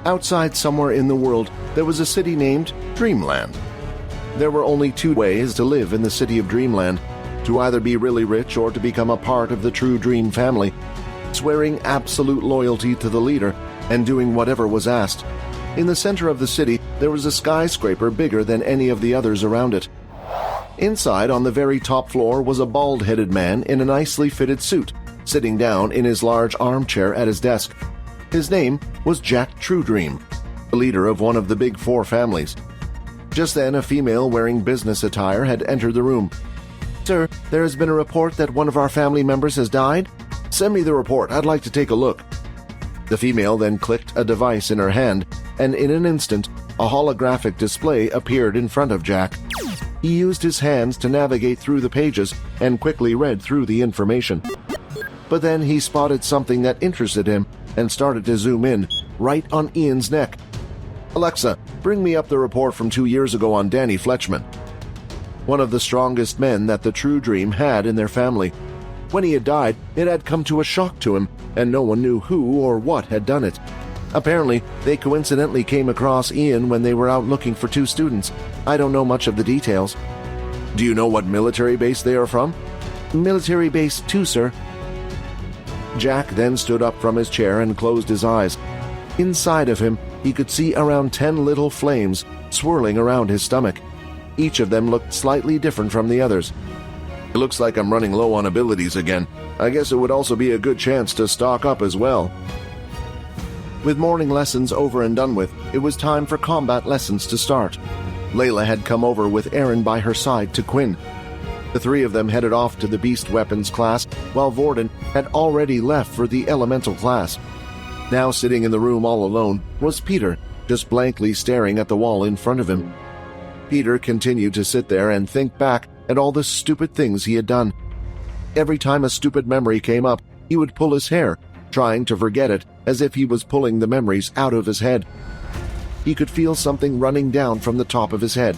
Outside somewhere in the world, there was a city named Dreamland. There were only two ways to live in the city of Dreamland, to either be really rich or to become a part of the Trudream family, swearing absolute loyalty to the leader and doing whatever was asked. In the center of the city, there was a skyscraper bigger than any of the others around it. Inside, on the very top floor, was a bald-headed man in a nicely fitted suit, sitting down in his large armchair at his desk. His name was Jack Trudream, the leader of one of the big four families. Just then, a female wearing business attire had entered the room. "Sir, there has been a report that one of our family members has died. Send me the report. I'd like to take a look." The female then clicked a device in her hand, and in an instant, a holographic display appeared in front of Jack. He used his hands to navigate through the pages and quickly read through the information. But then he spotted something that interested him and started to zoom in, right on Ian's neck. "Alexa, bring me up the report from 2 years ago on Danny Fletchman." One of the strongest men that the Trudream had in their family. When he had died, it had come to a shock to him, and no one knew who or what had done it. Apparently, they coincidentally came across Ian when they were out looking for two students. I don't know much of the details. "Do you know what military base they are from?" "Military base 2, sir." Jack then stood up from his chair and closed his eyes. Inside of him, he could see around 10 little flames swirling around his stomach. Each of them looked slightly different from the others. "It looks like I'm running low on abilities again. I guess it would also be a good chance to stock up as well." With morning lessons over and done with, it was time for combat lessons to start. Layla had come over with Aaron by her side to Quinn. The three of them headed off to the beast weapons class, while Vorden had already left for the elemental class. Now sitting in the room all alone was Peter, just blankly staring at the wall in front of him. Peter continued to sit there and think back at all the stupid things he had done. Every time a stupid memory came up, he would pull his hair, trying to forget it as if he was pulling the memories out of his head. He could feel something running down from the top of his head.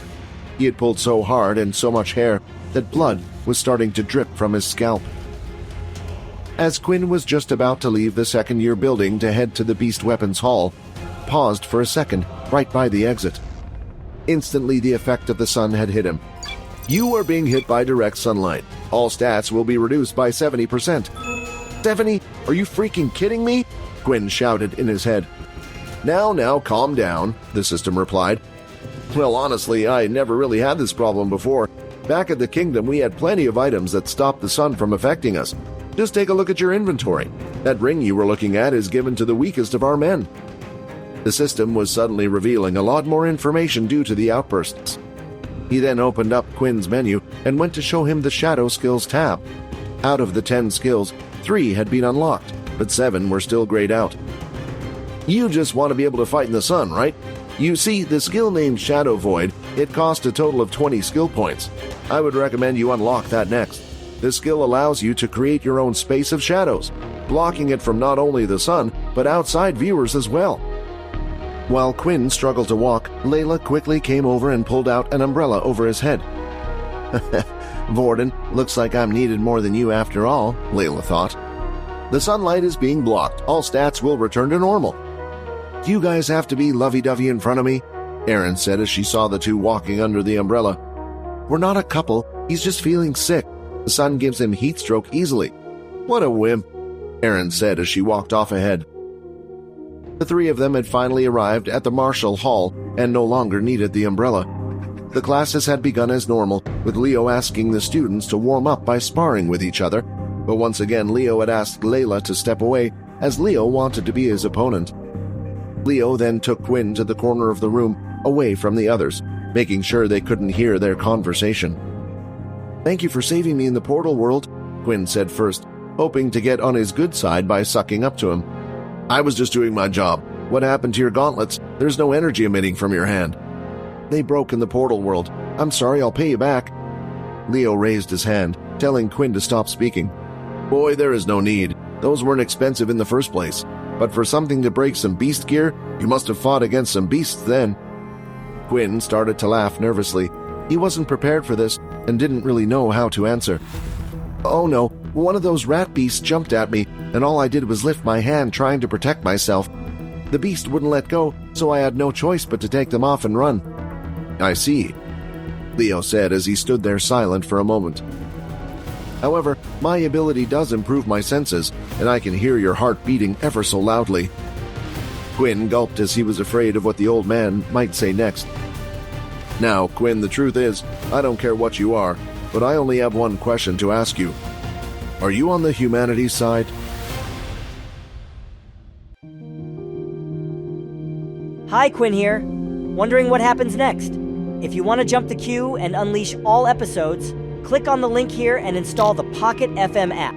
He had pulled so hard and so much hair that blood was starting to drip from his scalp. As Quinn was just about to leave the second-year building to head to the Beast Weapons Hall, paused for a second right by the exit. Instantly, the effect of the sun had hit him. "You are being hit by direct sunlight. All stats will be reduced by 70%. 70? Are you freaking kidding me?" Quinn shouted in his head. Now, calm down," the system replied. "Well, honestly, I never really had this problem before. Back at the kingdom, we had plenty of items that stopped the sun from affecting us. Just take a look at your inventory. That ring you were looking at is given to the weakest of our men." The system was suddenly revealing a lot more information due to the outbursts. He then opened up Quinn's menu and went to show him the Shadow Skills tab. Out of the 10 skills, 3 had been unlocked, but 7 were still grayed out. "You just want to be able to fight in the sun, right? You see, the skill named Shadow Void, it costs a total of 20 skill points. I would recommend you unlock that next. This skill allows you to create your own space of shadows, blocking it from not only the sun, but outside viewers as well." While Quinn struggled to walk, Layla quickly came over and pulled out an umbrella over his head. "Vorden, looks like I'm needed more than you after all," Layla thought. "The sunlight is being blocked. All stats will return to normal." "Do you guys have to be lovey-dovey in front of me?" Erin said as she saw the two walking under the umbrella. "We're not a couple. He's just feeling sick. The sun gives him heat stroke easily." "What a wimp," Erin said as she walked off ahead. The three of them had finally arrived at the Marshall Hall and no longer needed the umbrella. The classes had begun as normal, with Leo asking the students to warm up by sparring with each other, but once again Leo had asked Layla to step away, as Leo wanted to be his opponent. Leo then took Quinn to the corner of the room, away from the others, making sure they couldn't hear their conversation. "Thank you for saving me in the portal world," Quinn said first, hoping to get on his good side by sucking up to him. "I was just doing my job. What happened to your gauntlets? There's no energy emitting from your hand." "They broke in the portal world. I'm sorry, I'll pay you back." Leo raised his hand, telling Quinn to stop speaking. "Boy, there is no need. Those weren't expensive in the first place. But for something to break some beast gear, you must have fought against some beasts then." Quinn started to laugh nervously. He wasn't prepared for this and didn't really know how to answer. "Oh no, one of those rat beasts jumped at me, and all I did was lift my hand trying to protect myself." The beast wouldn't let go, so I had no choice but to take them off and run." "I see," Leo said as he stood there silent for a moment. "However, my ability does improve my senses, and I can hear your heart beating ever so loudly." Quinn gulped as he was afraid of what the old man might say next. "Now, Quinn, the truth is, I don't care what you are, but I only have one question to ask you. Are you on the humanities side?" Hi, Quinn here. Wondering what happens next? If you want to jump the queue and unleash all episodes, click on the link here and install the Pocket FM app.